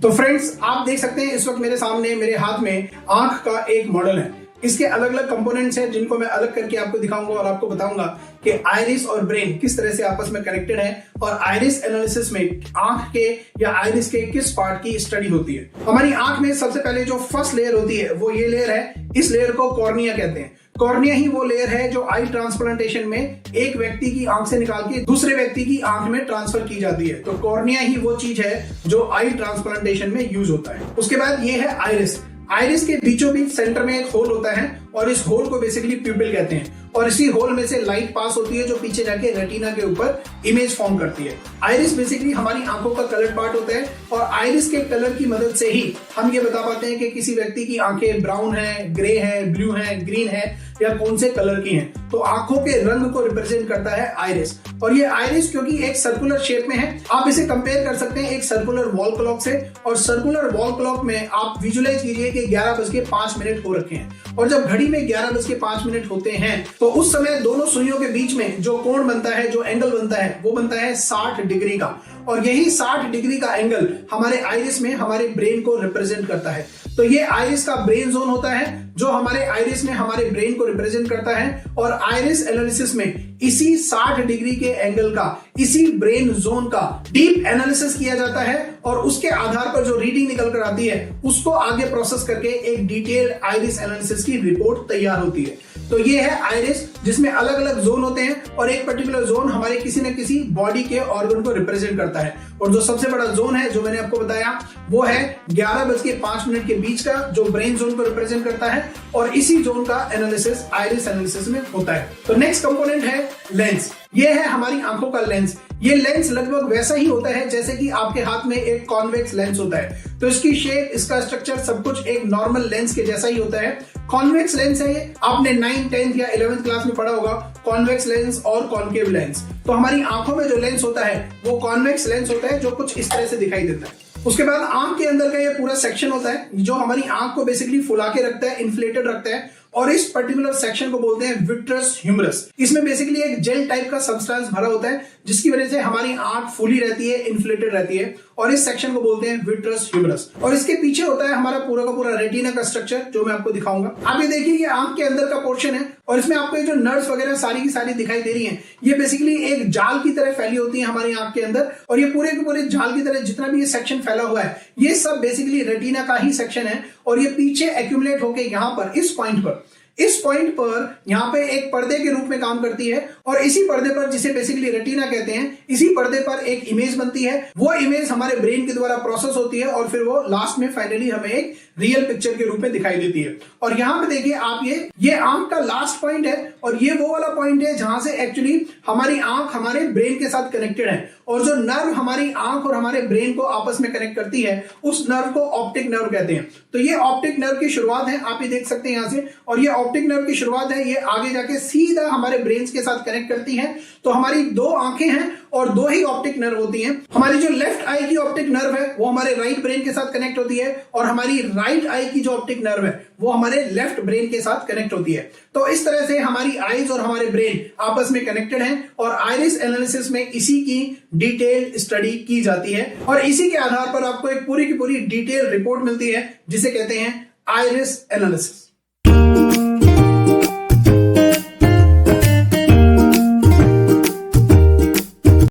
तो फ्रेंड्स, आप देख सकते हैं इस वक्त मेरे सामने मेरे हाथ में आंख का एक मॉडल है। इसके अलग अलग कंपोनेंट्स हैं जिनको मैं अलग करके आपको दिखाऊंगा और आपको बताऊंगा कि आइरिस और ब्रेन किस तरह से आपस में कनेक्टेड है और आइरिस एनालिसिस में आंख के या आइरिस के किस पार्ट की स्टडी होती है। हमारी आंख में सबसे पहले जो फर्स्ट लेयर होती है वो ये लेयर है। इस लेयर को कॉर्निया कहते हैं। कॉर्निया ही वो लेयर है जो आई ट्रांसप्लांटेशन में एक व्यक्ति की आंख से निकाल के दूसरे व्यक्ति की आंख में ट्रांसफर की जाती है। तो कॉर्निया ही वो चीज है जो आई ट्रांसप्लांटेशन में यूज होता है। उसके बाद ये है आइरिस। आइरिस के बीचों बीच सेंटर में एक होल होता है और इस होल को बेसिकली प्यूपिल कहते हैं और इसी होल में से लाइट पास होती है जो पीछे जाके रेटिना के ऊपर इमेज फॉर्म करती है। आइरिस बेसिकली हमारी आंखों का कलर पार्ट होता है और आइरिस के कलर की मदद से ही हम ये बता पाते हैं कि किसी व्यक्ति की आंखें ब्राउन है, ग्रे है, ब्लू है, ग्रीन है या कौन से कलर की हैं। तो आंखों के रंग को रिप्रेजेंट करता है आइरिस। और ये आइरिस क्योंकि एक सर्कुलर शेप में है, आप इसे कंपेयर कर सकते हैं एक सर्कुलर वॉल क्लॉक से। और सर्कुलर वॉल क्लॉक में आप विजुलाइज कीजिए कि 11:05 हो रखे हैं और जब घड़ी में 11:05 होते हैं तो उस समय दोनों सुइयों के बीच में जो कोण बनता है, जो एंगल बनता है, वो बनता है 60 डिग्री का। और यही 60 डिग्री का एंगल हमारे आइरिस में हमारे ब्रेन को रिप्रेजेंट करता है। तो ये आइरिस का ब्रेन जोन होता है जो हमारे आइरिस में हमारे ब्रेन को रिप्रेजेंट करता है। और आइरिस एनालिसिस में इसी 60 डिग्री के एंगल का, इसी ब्रेन जोन का डीप एनालिसिस किया जाता है और उसके आधार पर जो रीडिंग निकल कर आती है उसको आगे प्रोसेस करके एक डिटेल्ड आइरिस एनालिसिस की रिपोर्ट तैयार होती है। तो ये है आइरिस जिसमें अलग अलग जोन होते हैं और एक पर्टिकुलर जोन हमारे किसी न किसी बॉडी के ऑर्गन को रिप्रेजेंट करता है। और जो सबसे बड़ा जोन है जो मैंने आपको बताया वो है 11:05 के बीच का, जो ब्रेन जोन को रिप्रेजेंट करता है और इसी जोन का एनालिसिस आइरिस एनालिसिस में होता है। तो नेक्स्ट कंपोनेंट है लेंस। ये है हमारी आंखों का लेंस। ये लेंस लगभग वैसा ही होता है जैसे कि आपके हाथ में एक कॉन्वेक्स लेंस होता है। तो इसकी शेप, इसका स्ट्रक्चर सब कुछ एक नॉर्मल लेंस के जैसा ही होता है। कॉन्वेक्स लेंस है ये। आपने 9th, 10th या 11th क्लास में पढ़ा होगा कॉन्वेक्स लेंस और कॉन्केव लेंस। तो हमारी आंखों में जो लेंस होता है वो कॉन्वेक्स लेंस होता है जो कुछ इस तरह से दिखाई देता है। उसके बाद आंख के अंदर का ये पूरा सेक्शन होता है जो हमारी आंख को बेसिकली फुला के रखता है, इन्फ्लेटेड रखता है और इस पर्टिकुलर सेक्शन को बोलते हैं विट्रस ह्यूमरस। इसमें बेसिकली एक जेल टाइप का सब्सटेंस भरा होता है जिसकी वजह से हमारी आंख फुली रहती है, इन्फ्लेटेड रहती है और इस सेक्शन को बोलते हैं विट्रस ह्यूमरस। और इसके पीछे होता है हमारा पूरा का पूरा रेटिना का स्ट्रक्चर जो मैं आपको दिखाऊंगा। आप ये देखिए कि आंख के अंदर का पोर्शन है और इसमें आपको ये जो नर्व्स वगैरह सारी की सारी दिखाई दे रही हैं, ये बेसिकली एक जाल की तरह फैली होती है हमारी आंख के अंदर। और ये पूरे के पूरे जाल की तरह जितना भी ये सेक्शन फैला हुआ है ये सब बेसिकली रेटिना का ही सेक्शन है और ये पीछे एक्यूमुलेट होकर यहाँ पर इस पॉइंट पर यहाँ पे एक पर्दे के रूप में काम करती है और इसी पर्दे पर, जिसे बेसिकली रेटिना कहते हैं, इसी पर्दे पर एक इमेज बनती है। वो इमेज हमारे ब्रेन के द्वारा प्रोसेस होती है और फिर वो लास्ट में फाइनली हमें एक रियल पिक्चर के रूप में दिखाई देती है। और यहाँ पे देखिए आप, ये आंख का लास्ट पॉइंट है और ये वो वाला पॉइंट है जहां से एक्चुअली हमारी आंख हमारे ब्रेन के साथ कनेक्टेड है। और जो नर्व हमारी आंख और हमारे ब्रेन को आपस में कनेक्ट करती है उस नर्व को ऑप्टिक नर्व कहते हैं। तो ये ऑप्टिक नर्व की शुरुआत है, आप ये देख सकते हैं यहां से। और ये ऑप्टिक नर्व की शुरुआत है, ये आगे जाके सीधा हमारे ब्रेन के साथ कनेक्ट करती है। तो हमारी 2 आंखें हैं और 2 ही ऑप्टिक नर्व होती हैं। हमारी जो लेफ्ट आई की ऑप्टिक नर्व है वो हमारे राइट ब्रेन के साथ कनेक्ट होती है और हमारी राइट आई की जो ऑप्टिक नर्व है वो हमारे लेफ्ट ब्रेन के साथ कनेक्ट होती है। तो इस तरह से हमारी आईज और हमारे ब्रेन आपस में कनेक्टेड हैं और आइरिस एनालिसिस में इसी की डिटेल स्टडी की जाती है और इसी के आधार पर आपको एक पूरी की पूरी डिटेल रिपोर्ट मिलती है जिसे कहते हैं आइरिस एनालिसिस।